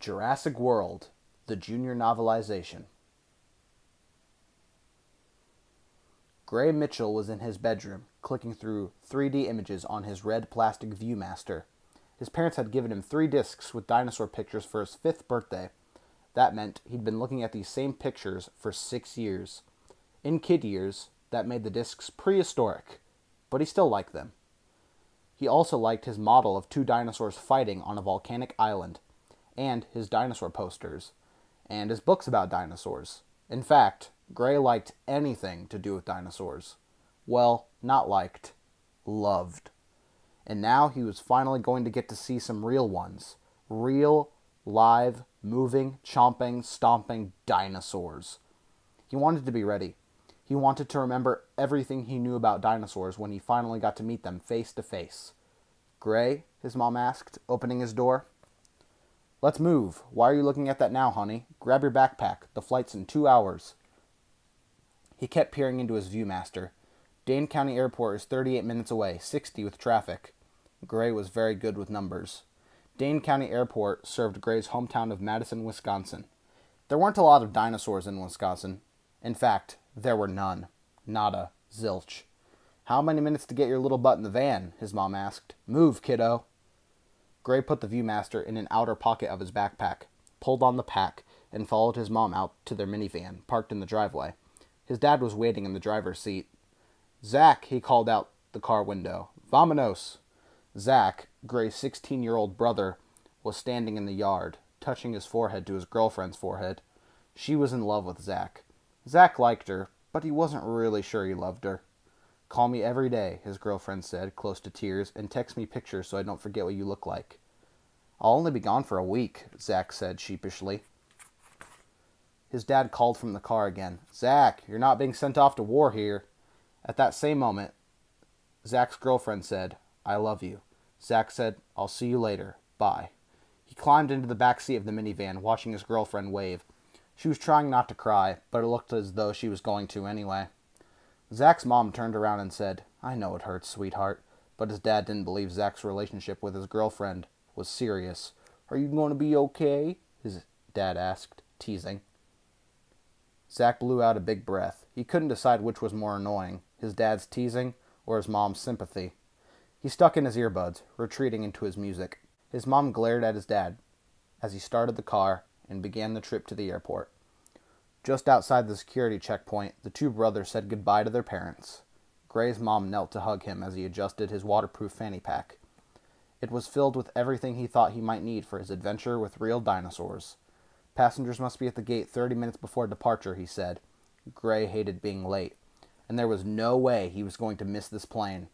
Jurassic World, the junior novelization. Gray Mitchell was in his bedroom, clicking through 3D images on his red plastic Viewmaster. His parents had given him 3 discs with dinosaur pictures for his 5th birthday. That meant he'd been looking at these same pictures for 6 years. In kid years, that made the discs prehistoric, but he still liked them. He also liked his model of 2 dinosaurs fighting on a volcanic island, and his dinosaur posters, and his books about dinosaurs. In fact, Gray liked anything to do with dinosaurs. Well, not liked, loved. And now he was finally going to get to see some real ones. Real, live, moving, chomping, stomping dinosaurs. He wanted to be ready. He wanted to remember everything he knew about dinosaurs when he finally got to meet them face to face. "Gray?" his mom asked, opening his door. "Let's move. Why are you looking at that now, honey? Grab your backpack. The flight's in 2 hours. He kept peering into his Viewmaster. Dane County Airport is 38 minutes away, 60 with traffic. Gray was very good with numbers. Dane County Airport served Gray's hometown of Madison, Wisconsin. There weren't a lot of dinosaurs in Wisconsin. In fact, there were none. Nada. Zilch. "How many minutes to get your little butt in the van?" his mom asked. "Move, kiddo." Gray put the Viewmaster in an outer pocket of his backpack, pulled on the pack, and followed his mom out to their minivan, parked in the driveway. His dad was waiting in the driver's seat. "Zach," he called out the car window. "Vamonos." Zach, Gray's 16-year-old brother, was standing in the yard, touching his forehead to his girlfriend's forehead. She was in love with Zach. Zach liked her, but he wasn't really sure he loved her. "Call me every day," his girlfriend said, close to tears, "and text me pictures so I don't forget what you look like." "I'll only be gone for a week," Zach said sheepishly. His dad called from the car again. "Zach, you're not being sent off to war here." At that same moment, Zach's girlfriend said, "I love you." Zach said, "I'll see you later. Bye." He climbed into the back seat of the minivan, watching his girlfriend wave. She was trying not to cry, but it looked as though she was going to anyway. Zach's mom turned around and said, "I know it hurts, sweetheart," but his dad didn't believe Zach's relationship with his girlfriend was serious. "Are you going to be okay?" his dad asked, teasing. Zach blew out a big breath. He couldn't decide which was more annoying, his dad's teasing or his mom's sympathy. He stuck in his earbuds, retreating into his music. His mom glared at his dad as he started the car and began the trip to the airport. Just outside the security checkpoint, the 2 brothers said goodbye to their parents. Gray's mom knelt to hug him as he adjusted his waterproof fanny pack. It was filled with everything he thought he might need for his adventure with real dinosaurs. "Passengers must be at the gate 30 minutes before departure," he said. Gray hated being late, and there was no way he was going to miss this plane.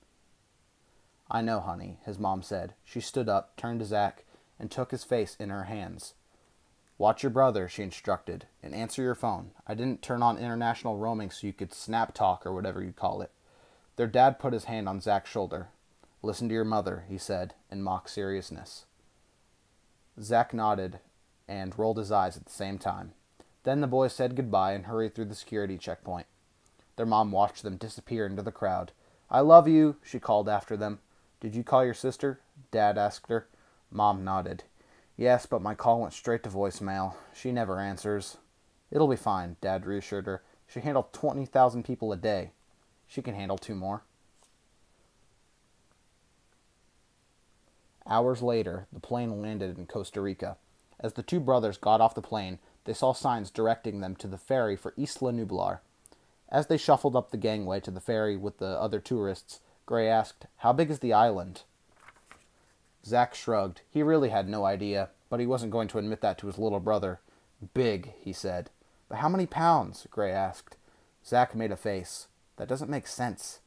"I know, honey," his mom said. She stood up, turned to Zach, and took his face in her hands. "Watch your brother," she instructed, "and answer your phone. I didn't turn on international roaming so you could snap talk or whatever you call it." Their dad put his hand on Zach's shoulder. "Listen to your mother," he said, in mock seriousness. Zach nodded and rolled his eyes at the same time. Then the boys said goodbye and hurried through the security checkpoint. Their mom watched them disappear into the crowd. "I love you," she called after them. "Did you call your sister?" Dad asked her. Mom nodded. "Yes, but my call went straight to voicemail. She never answers." "It'll be fine," Dad reassured her. "She handled 20,000 people a day. She can handle 2 more." Hours later, the plane landed in Costa Rica. As the 2 brothers got off the plane, they saw signs directing them to the ferry for Isla Nublar. As they shuffled up the gangway to the ferry with the other tourists, Gray asked, "How big is the island?" Zach shrugged. He really had no idea, but he wasn't going to admit that to his little brother. "Big," he said. "But how many pounds?" Gray asked. Zach made a face. "That doesn't make sense."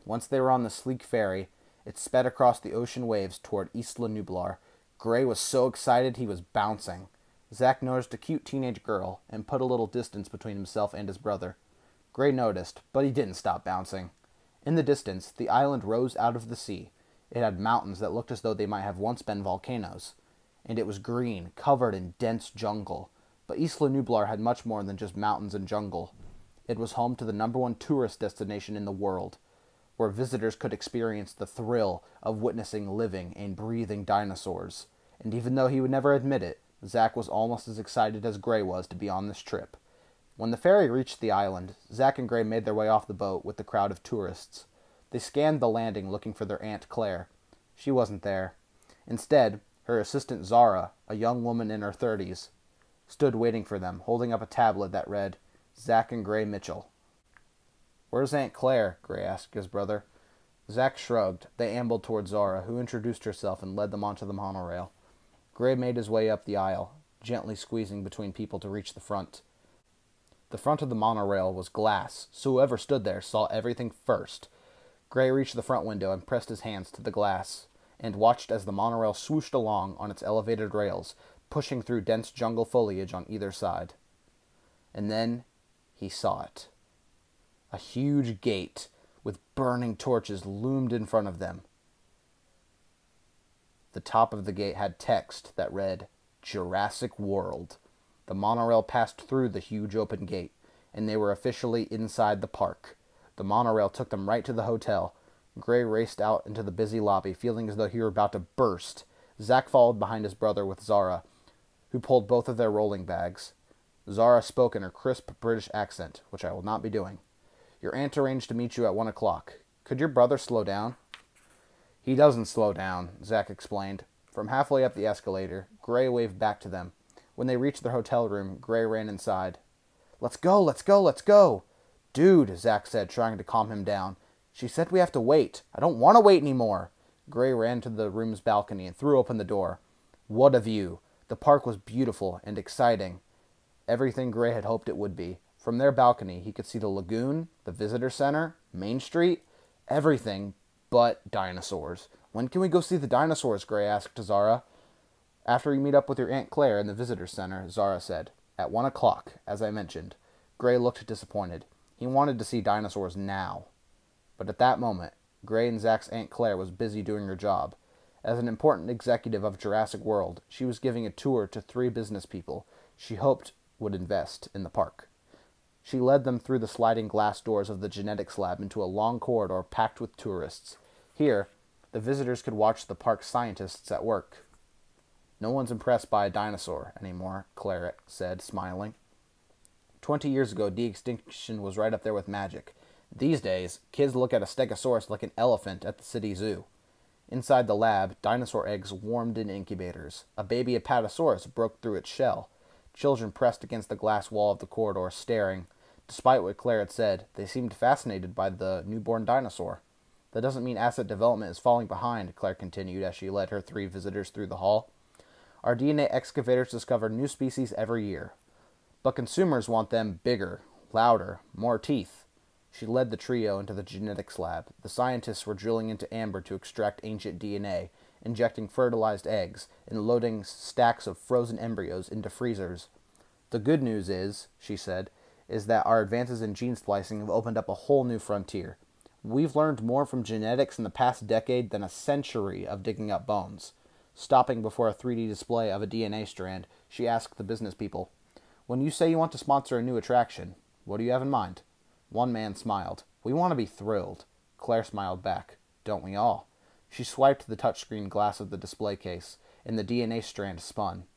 Once they were on the sleek ferry, it sped across the ocean waves toward Isla Nublar. Gray was so excited he was bouncing. Zach noticed a cute teenage girl and put a little distance between himself and his brother. Gray noticed, but he didn't stop bouncing. In the distance, the island rose out of the sea. It had mountains that looked as though they might have once been volcanoes. And it was green, covered in dense jungle. But Isla Nublar had much more than just mountains and jungle. It was home to the #1 tourist destination in the world, where visitors could experience the thrill of witnessing living and breathing dinosaurs. And even though he would never admit it, Zack was almost as excited as Gray was to be on this trip. When the ferry reached the island, Zack and Gray made their way off the boat with the crowd of tourists. They scanned the landing looking for their Aunt Claire. She wasn't there. Instead, her assistant Zara, a young woman in her 30s, stood waiting for them, holding up a tablet that read, Zack and Gray Mitchell. "Where's Aunt Claire?" Gray asked his brother. Zack shrugged. They ambled toward Zara, who introduced herself and led them onto the monorail. Gray made his way up the aisle, gently squeezing between people to reach the front. The front of the monorail was glass, so whoever stood there saw everything first. Gray reached the front window and pressed his hands to the glass, and watched as the monorail swooshed along on its elevated rails, pushing through dense jungle foliage on either side. And then he saw it. A huge gate with burning torches loomed in front of them. The top of the gate had text that read, Jurassic World. The monorail passed through the huge open gate, and they were officially inside the park. The monorail took them right to the hotel. Gray raced out into the busy lobby, feeling as though he were about to burst. Zack followed behind his brother with Zara, who pulled both of their rolling bags. Zara spoke in her crisp British accent, which I will not be doing. "Your aunt arranged to meet you at 1 o'clock. Could your brother slow down?" "He doesn't slow down," Zack explained. From halfway up the escalator, Gray waved back to them. When they reached their hotel room, Gray ran inside. "Let's go, let's go, let's go!" "Dude," Zack said, trying to calm him down. "She said we have to wait. I don't want to wait anymore." Gray ran to the room's balcony and threw open the door. What a view! The park was beautiful and exciting. Everything Gray had hoped it would be. From their balcony, he could see the lagoon, the visitor center, Main Street, everything but dinosaurs. "When can we go see the dinosaurs?" Gray asked Zara. "After we meet up with your Aunt Claire in the visitor center," Zara said. "At 1 o'clock, as I mentioned." Gray looked disappointed. He wanted to see dinosaurs now. But at that moment, Gray and Zack's Aunt Claire was busy doing her job. As an important executive of Jurassic World, she was giving a tour to 3 business people she hoped would invest in the park. She led them through the sliding glass doors of the genetics lab into a long corridor packed with tourists. Here, the visitors could watch the park's scientists at work. "No one's impressed by a dinosaur anymore," Claire said, smiling. 20 years ago, de-extinction was right up there with magic. These days, kids look at a stegosaurus like an elephant at the city zoo. Inside the lab, dinosaur eggs warmed in incubators. A baby apatosaurus broke through its shell. Children pressed against the glass wall of the corridor, staring. Despite what Claire had said, they seemed fascinated by the newborn dinosaur. "That doesn't mean asset development is falling behind," Claire continued as she led her 3 visitors through the hall. "Our DNA excavators discover new species every year. But consumers want them bigger, louder, more teeth." She led the trio into the genetics lab. The scientists were drilling into amber to extract ancient DNA, injecting fertilized eggs, and loading stacks of frozen embryos into freezers. "The good news is," she said, "is that our advances in gene splicing have opened up a whole new frontier. We've learned more from genetics in the past decade than a century of digging up bones." Stopping before a 3D display of a DNA strand, she asked the business people, "When you say you want to sponsor a new attraction, what do you have in mind?" One man smiled. "We want to be thrilled." Claire smiled back. "Don't we all?" She swiped the touchscreen glass of the display case, and the DNA strand spun.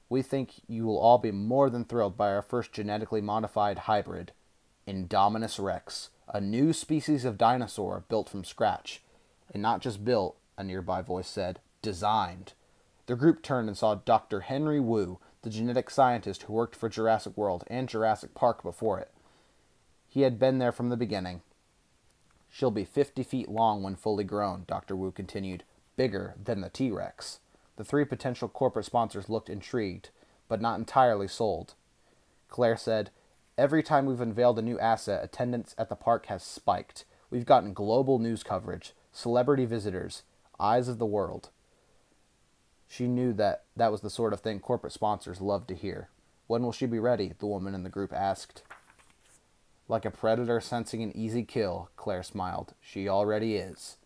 "We think you will all be more than thrilled by our first genetically modified hybrid, Indominus Rex, a new species of dinosaur built from scratch. And not just built," a nearby voice said, "designed." The group turned and saw Dr. Henry Wu, the genetic scientist who worked for Jurassic World and Jurassic Park before it. He had been there from the beginning. "She'll be 50 feet long when fully grown," Dr. Wu continued, "bigger than the T-Rex." The 3 potential corporate sponsors looked intrigued, but not entirely sold. Claire said, "Every time we've unveiled a new asset, attendance at the park has spiked. We've gotten global news coverage, celebrity visitors, eyes of the world." She knew that was the sort of thing corporate sponsors loved to hear. "When will she be ready?" the woman in the group asked. "Like a predator sensing an easy kill," Claire smiled. "She already is."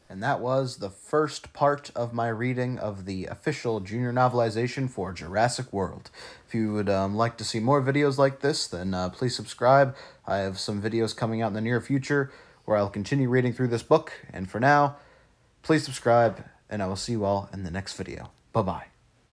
And that was the first part of my reading of the official junior novelization for Jurassic World. If you would like to see more videos like this, then please subscribe. I have some videos coming out in the near future where I'll continue reading through this book. And for now, please subscribe, and I will see you all in the next video. Bye-bye.